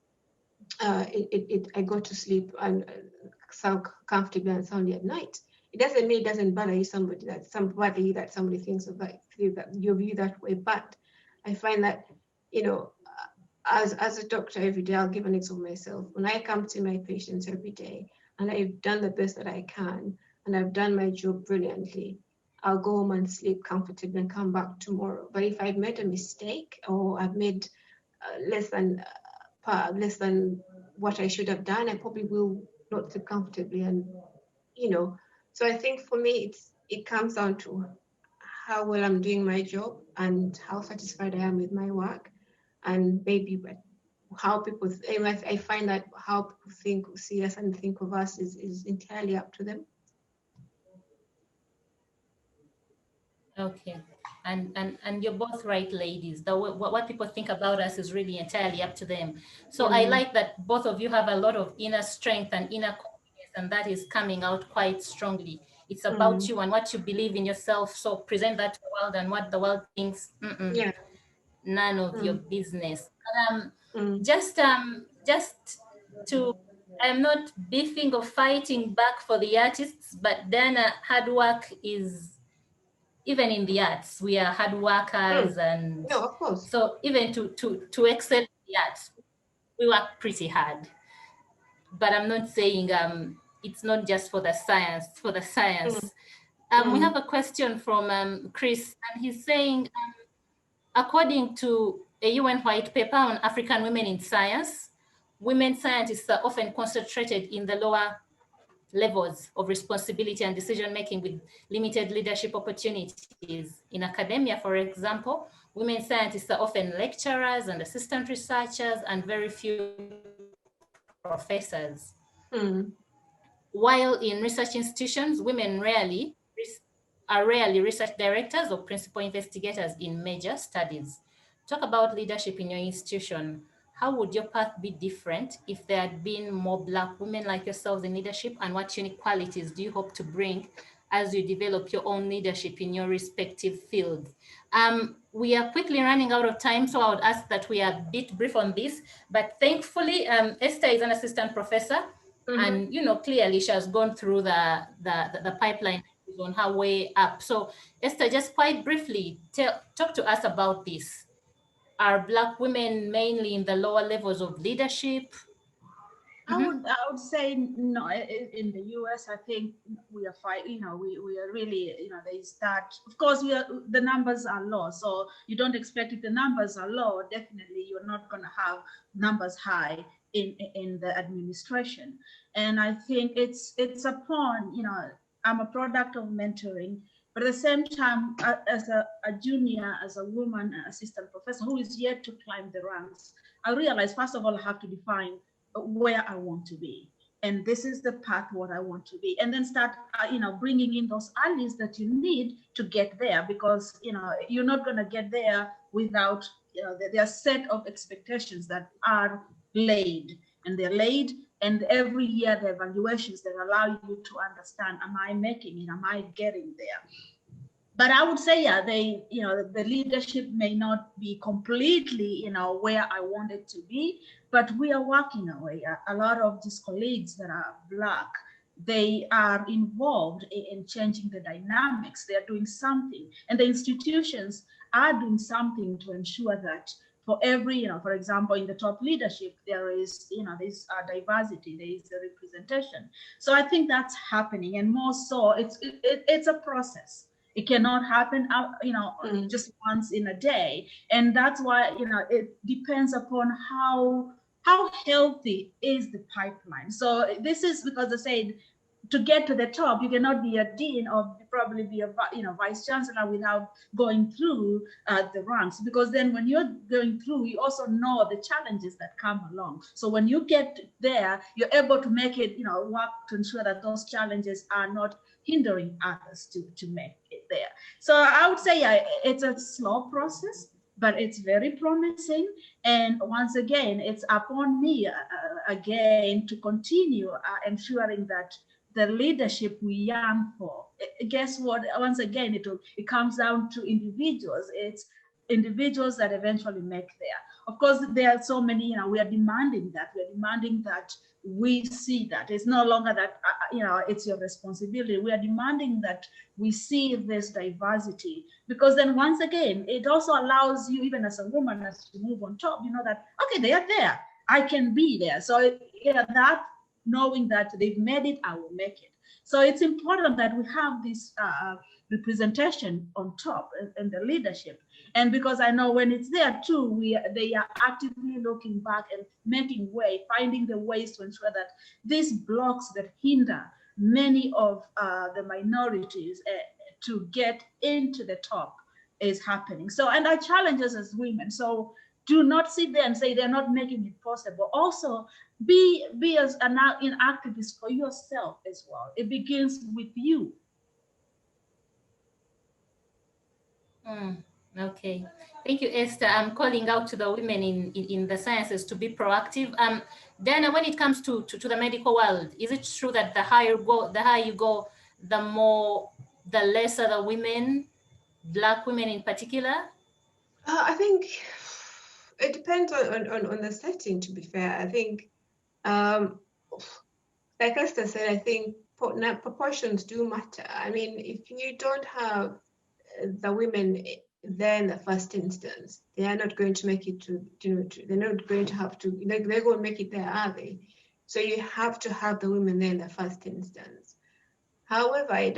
I go to sleep and so comfortably and soundly at night. It doesn't mean it doesn't bother you that somebody thinks of that you view that way, but I find that as a doctor every day, I'll give an example of myself. When I come to my patients every day and I've done the best that I can and I've done my job brilliantly, I'll go home and sleep comfortably and come back tomorrow. But if I've made a mistake or I've made less than what I should have done, I probably will not sleep comfortably. And so I think for me it comes down to how well I'm doing my job and how satisfied I am with my work, and maybe how people. I find that how people see us and think of us is entirely up to them. Okay, and you're both right, ladies. What people think about us is really entirely up to them. So I like that both of you have a lot of inner strength and inner confidence, and that is coming out quite strongly. It's about you and what you believe in yourself. So present that to the world, and what the world thinks, none of your business. Just to, I'm not beefing or fighting back for the artists, but then hard work is, even in the arts, we are hard workers, and no, of course. So even to excel in the arts, we work pretty hard. But I'm not saying it's not just for the science. We have a question from Chris, and he's saying, according to a UN white paper on African women in science, women scientists are often concentrated in the lower levels of responsibility and decision-making with limited leadership opportunities. In academia, for example, women scientists are often lecturers and assistant researchers and very few professors. While in research institutions, women are rarely research directors or principal investigators in major studies. Talk about leadership in your institution. How would your path be different if there had been more Black women like yourselves in leadership, and what unique qualities do you hope to bring as you develop your own leadership in your respective fields? We are quickly running out of time, so I would ask that we are a bit brief on this, but thankfully, Esther is an assistant professor, and clearly she has gone through the pipeline on her way up. So Esther, just quite briefly, talk to us about this. Are Black women mainly in the lower levels of leadership? I would say no. In the US, I think we are we are really, they start. Of course, the numbers are low, so you don't expect, if the numbers are low, definitely you're not going to have numbers high in the administration. And I think it's upon, I'm a product of mentoring, but at the same time, as a junior, as a woman, an assistant professor who is yet to climb the ranks, I realize, first of all, I have to define where I want to be. And this is the path what I want to be. And then start, bringing in those allies that you need to get there, because, you're not going to get there without, there are set of expectations that are laid, and they're laid. And every year, the evaluations that allow you to understand, am I making it? Am I getting there? But I would say, the leadership may not be completely, where I want it to be, but we are working our way. A lot of these colleagues that are Black, they are involved in changing the dynamics. They are doing something, and the institutions are doing something to ensure that for every, for example, in the top leadership, there is, there's diversity, there is a representation. So I think that's happening, and more so, it's a process. It cannot happen, just once in a day. And that's why, it depends upon how healthy is the pipeline. So this is because I said, to get to the top, you cannot be a dean or probably be a vice chancellor without going through the ranks, because then when you're going through, you also know the challenges that come along. So when you get there, you're able to make it, work to ensure that those challenges are not hindering others to make it there. So I would say, yeah, it's a slow process, but it's very promising. And once again, it's upon me again to continue ensuring that the leadership we yearn for. Guess what? Once again, it comes down to individuals. It's individuals that eventually make there. Of course, there are so many. We are demanding that. We're demanding that we see that. It's no longer that it's your responsibility. We are demanding that we see this diversity, because then once again, it also allows you, even as a woman, as you move on top, that okay, they are there. I can be there. So that. Knowing that they've made it, I will make it. So it's important that we have this representation on top and the leadership. And because I know when it's there too, they are actively looking back and making way, finding the ways to ensure that these blocks that hinder many of the minorities to get into the top is happening. So, and I challenge us as women. So do not sit there and say they're not making it possible. Also, be as an activist for yourself as well. It begins with you. Okay, thank you, Esther. I'm calling out to the women in the sciences to be proactive. Dana, when it comes to the medical world, is it true that the higher you go, the lesser the women, Black women in particular? I think it depends on the setting, to be fair. I think, like Esther said, I think proportions do matter. I mean, if you don't have the women there in the first instance, they are not going to make it they're not going to have to, they're going to make it there, are they? So you have to have the women there in the first instance. However, it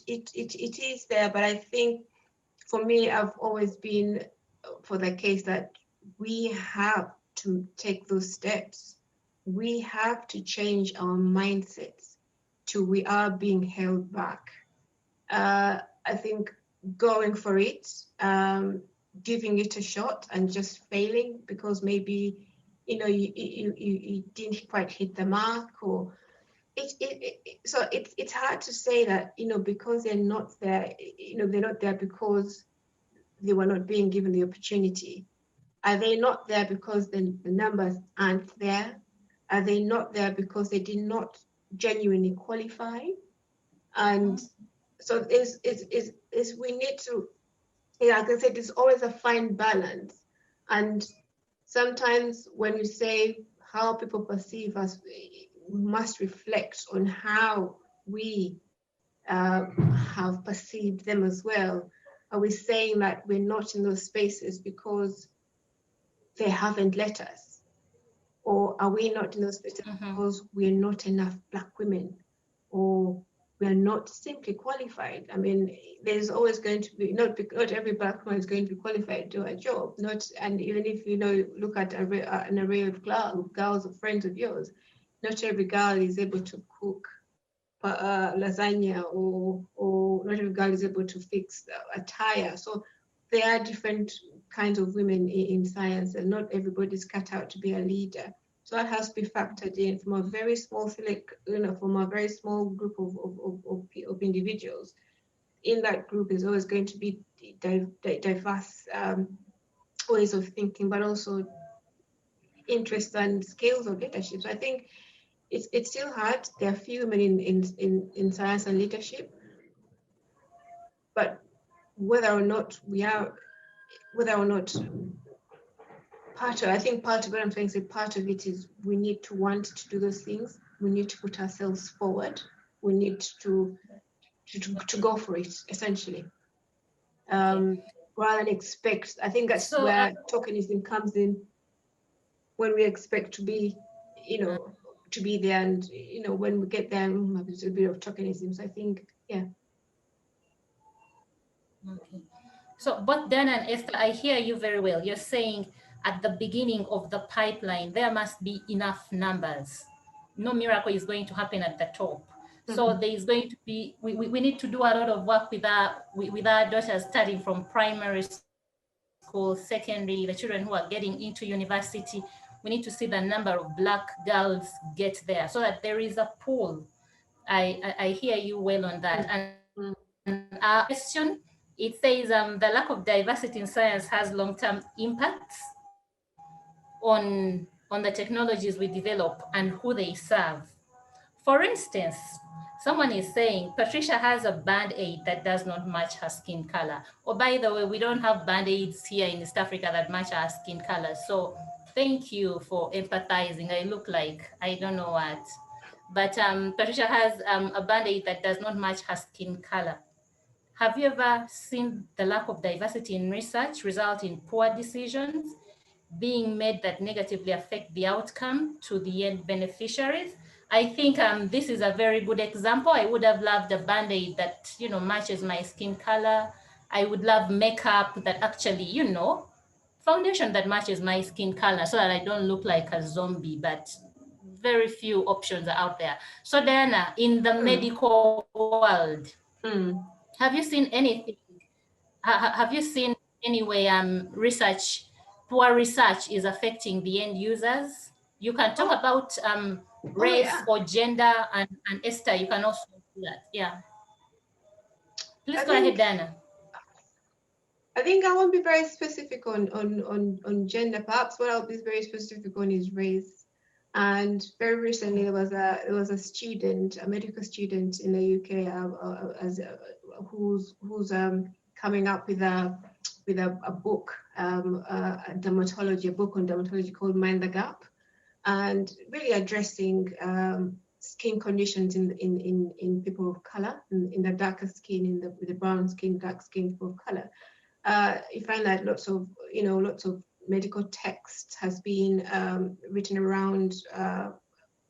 is there, but I think for me, I've always been for the case that we have to take those steps. We have to change our mindsets to we are being held back. I think going for it, giving it a shot and just failing because maybe, you didn't quite hit the mark, or so it's hard to say that, because they're not there, they're not there because they were not being given the opportunity. Are they not there because the numbers aren't there? Are they not there because they did not genuinely qualify? And so we need to, like I said, it's always a fine balance. And sometimes when you say how people perceive us, we must reflect on how we have perceived them as well. Are we saying that we're not in those spaces because they haven't let us? Or are we not in those spaces because we're not enough Black women? Or we're not simply qualified? I mean, there's always going to be, not every Black woman is going to be qualified to do a job. And even if look at an array of girls or friends of yours, not every girl is able to cook lasagna, or not every girl is able to fix a tire. So there are different kinds of women in science, and not everybody's cut out to be a leader. So that has to be factored in from a very small from a very small group of individuals. In that group is always going to be diverse ways of thinking, but also interests and skills of leadership. So I think it's still hard. There are few women in science and leadership, but whether or not I think part of what I'm saying is part of it is we need to want to do those things. We need to put ourselves forward. We need to go for it, essentially, rather than expect. I think that's where tokenism comes in. When we expect to be, to be there. And when we get there, there's a bit of tokenism. So I think, yeah. Okay. So both Dan and Esther, I hear you very well. You're saying at the beginning of the pipeline, there must be enough numbers. No miracle is going to happen at the top. So there is going to be, we need to do a lot of work with our daughters starting from primary school, secondary, the children who are getting into university. We need to see the number of Black girls get there so that there is a pool. I hear you well on that. And our question, it says the lack of diversity in science has long-term impacts on the technologies we develop and who they serve. For instance, someone is saying Patricia has a band-aid that does not match her skin color. Or by the way, we don't have band-aids here in East Africa that match our skin color. So thank you for empathizing. I look like I don't know what. But Patricia has a band-aid that does not match her skin color. Have you ever seen the lack of diversity in research result in poor decisions being made that negatively affect the outcome to the end beneficiaries? I think this is a very good example. I would have loved a band-aid that, matches my skin color. I would love makeup that actually, foundation that matches my skin color so that I don't look like a zombie, but very few options are out there. So Diana, in the medical world, have you seen anything? Have you seen any way poor research is affecting the end users? You can talk about race or gender, and Esther, you can also do that. Yeah. Please go ahead, Dana. I think I won't be very specific on gender. Perhaps what I'll be very specific on is race. And very recently, there was a student, a medical student in the UK, who's coming up with a book, a book on dermatology called Mind the Gap, and really addressing skin conditions in people of color, in the darker skin, with the brown skin, dark skin people of color. You find that lots of medical text has been written around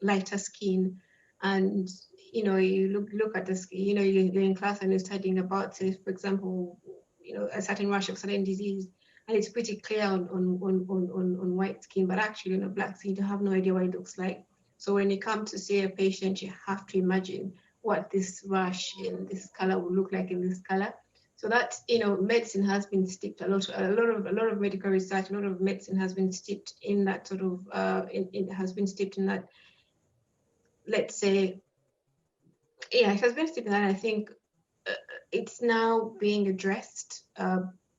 lighter skin, and you look at the skin, you're in class and you're studying about, say, for example, a certain rash of certain disease, and it's pretty clear on white skin, but actually black skin, you have no idea what it looks like. So when you come to see a patient, you have to imagine what this rash in this color will look like in this color. So that, medicine has been steeped a lot of medical research, a lot of medicine has been steeped in that sort of, has been steeped in that, let's say, yeah, it has been steeped in that. I think it's now being addressed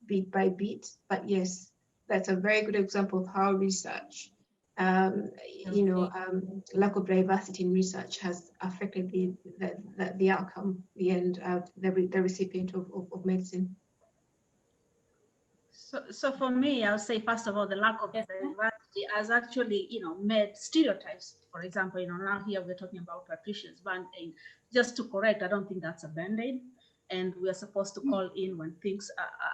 bit by bit, but yes, that's a very good example of how research, lack of diversity in research has affected the outcome, the end, the recipient of medicine. So for me, I'll say, first of all, the lack of diversity has actually, made stereotypes. For example, now here we're talking about Patricia's band-aid. Just to correct, I don't think that's a band-aid. And we are supposed to call in when things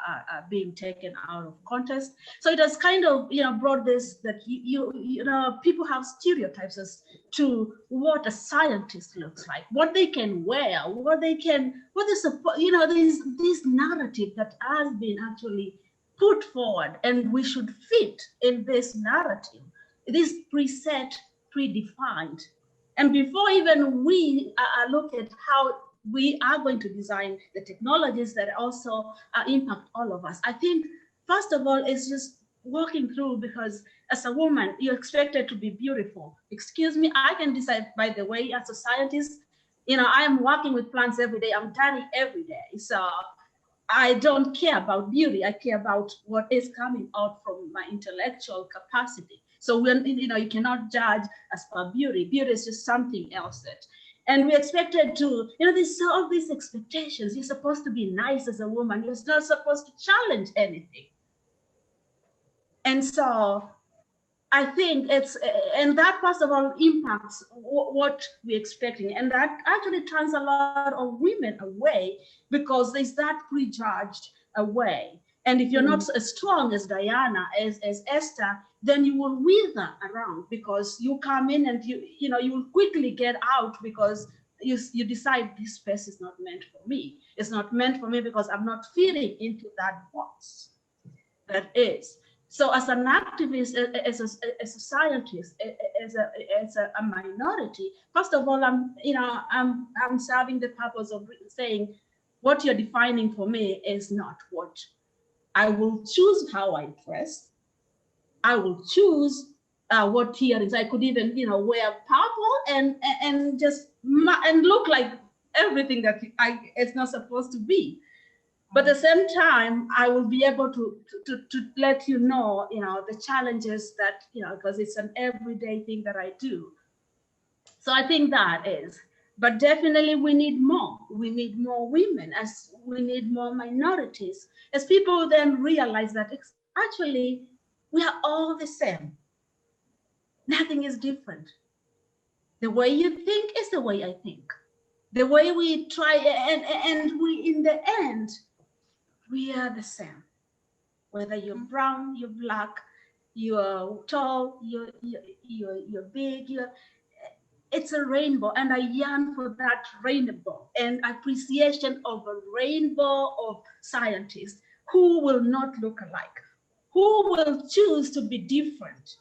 are being taken out of context. So it has kind of, brought this, that people have stereotypes as to what a scientist looks like, what they can wear, this narrative that has been actually put forward, and we should fit in this narrative. It is preset, predefined. And before even we look at how we are going to design the technologies that also impact all of us, I think, first of all, it's just walking through, because as a woman, you're expected to be beautiful. Excuse me, I can decide, by the way, as a scientist, I am working with plants every day, I'm tanning every day. So I don't care about beauty, I care about what is coming out from my intellectual capacity. So when, you cannot judge as per beauty. Beauty is just something else and we expected to, there's all these expectations. You're supposed to be nice as a woman. You're not supposed to challenge anything. And so I think and that first of all impacts what we're expecting. And that actually turns a lot of women away, because there's that prejudged way. And if you're not as strong as Diana, as Esther, then you will wither around, because you come in and you will quickly get out, because you decide this space is not meant for me. It's not meant for me because I'm not fitting into that box. That is. So as an activist, as a scientist, as a minority, first of all, I'm serving the purpose of saying what you're defining for me is not what I will choose. How I dress, I will choose what earrings. I could even wear purple and just and look like everything that it's not supposed to be. But at the same time, I will be able to let you know, the challenges that, because it's an everyday thing that I do. So I think that is, but definitely we need more. We need more women, as we need more minorities, as people then realize that actually we are all the same. Nothing is different. The way you think is the way I think. The way we try, and we, in the end, we are the same. Whether you're brown, you're black, you're tall, you're big, it's a rainbow, and I yearn for that rainbow and appreciation of a rainbow of scientists who will not look alike, who will choose to be different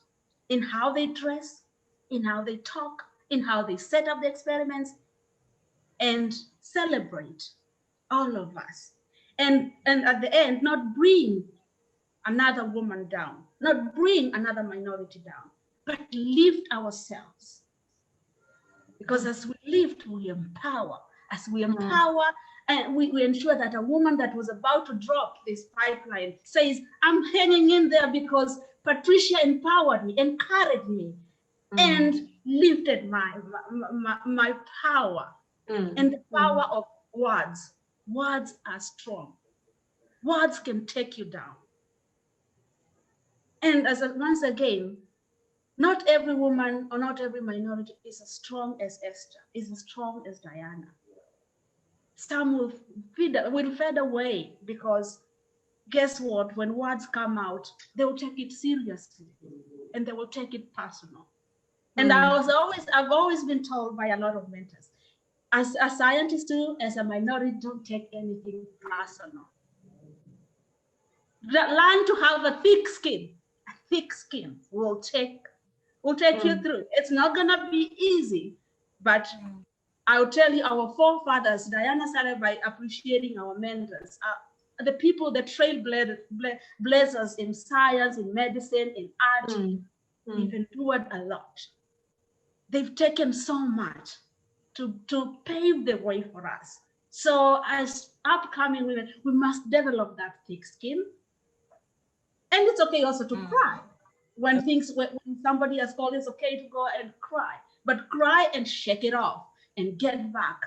in how they dress, in how they talk, in how they set up the experiments, and celebrate all of us. And at the end, not bring another woman down, not bring another minority down, but lift ourselves. Because as we lift, we empower. As we empower, and we ensure that a woman that was about to drop this pipeline says, I'm hanging in there because Patricia empowered me, encouraged me, and lifted my power. And the power of words. Words are strong. Words can take you down. And once again, not every woman or not every minority is as strong as Esther, is as strong as Diana. Some will fade away, because guess what? When words come out, they will take it seriously and they will take it personal. And I've always been told by a lot of mentors, as a scientist too, as a minority, don't take anything personal. Learn to have a thick skin. A thick skin will take you through. It's not gonna be easy, but I'll tell you, our forefathers, Diana started by appreciating our mentors, the people, the trailblazers in science, in medicine, in art. They've endured a lot. They've taken so much to pave the way for us. So as upcoming women, we must develop that thick skin. And it's okay also to cry. When somebody has called, it's okay to go and cry, but cry and shake it off and get back,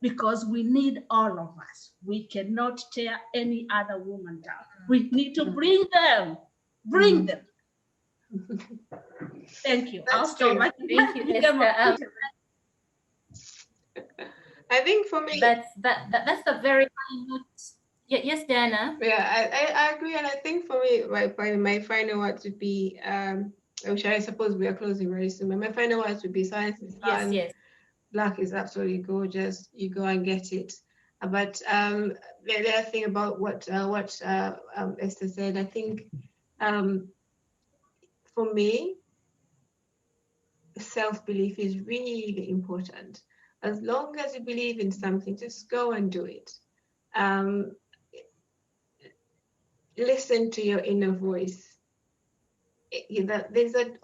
because we need all of us. We cannot tear any other woman down. We need to bring them. Thank you. I'll stop. Thank you, Esther. I think for me, that's a very high note. Yes, Diana. Yeah, I agree, and I think for me, my final words would be, which I suppose we are closing very soon. But my final words would be: science is fun. Yes. Black is absolutely gorgeous. You go and get it. But the other thing about what Esther said, I think for me, self-belief is really important. As long as you believe in something, just go and do it. Listen to your inner voice. There's that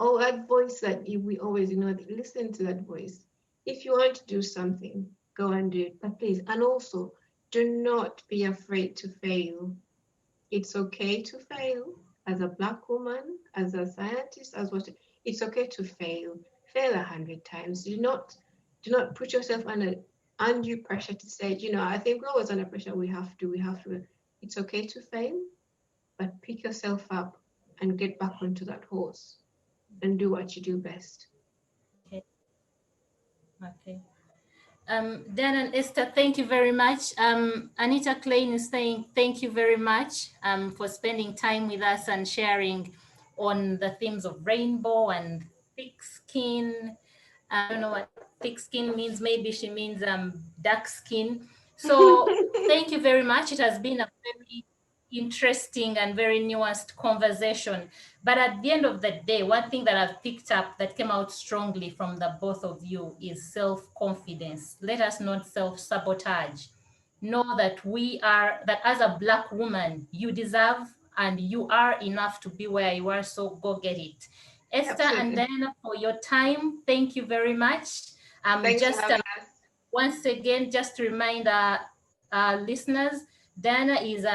voice that we always listen to that voice. If you want to do something, go and do it. But please, and also, do not be afraid to fail. It's okay to fail. As a Black woman, as a scientist, it's okay to fail. Fail 100 times. Do not put yourself under undue pressure to say, I think we're always under pressure. We have to. It's okay to fail, but pick yourself up and get back onto that horse and do what you do best. Okay. Dan and Esther, thank you very much. Anita Klein is saying thank you very much for spending time with us and sharing on the themes of rainbow and thick skin. I don't know what thick skin means. Maybe she means dark skin. So thank you very much. It has been a very interesting and very nuanced conversation. But at the end of the day, one thing that I've picked up that came out strongly from the both of you is self-confidence. Let us not self-sabotage. Know that that as a Black woman, you deserve and you are enough to be where you are, so go get it. Esther and Diana, for your time, thank you very much. Thanks for having us. Once again, just to remind our listeners, Diana is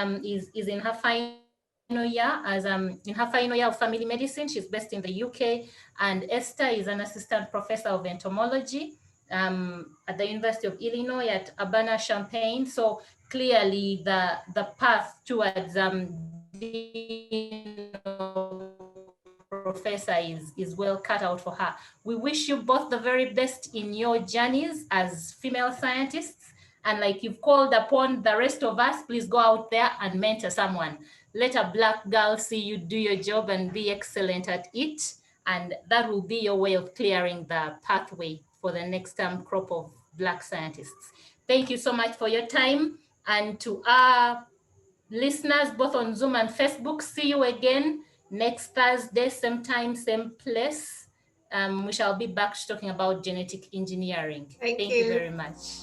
in her final year of family medicine. She's based in the UK, and Esther is an assistant professor of entomology at the University of Illinois at Urbana, Champaign. So clearly, the path towards being professor is well cut out for her. We wish you both the very best in your journeys as female scientists. And like you've called upon the rest of us, please go out there and mentor someone. Let a Black girl see you do your job and be excellent at it. And that will be your way of clearing the pathway for the next crop of Black scientists. Thank you so much for your time. And to our listeners, both on Zoom and Facebook, see you again next Thursday, same time, same place. We shall be back talking about genetic engineering. Thank you very much.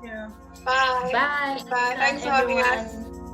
Yeah. Bye. Bye. Bye. Thanks for having us.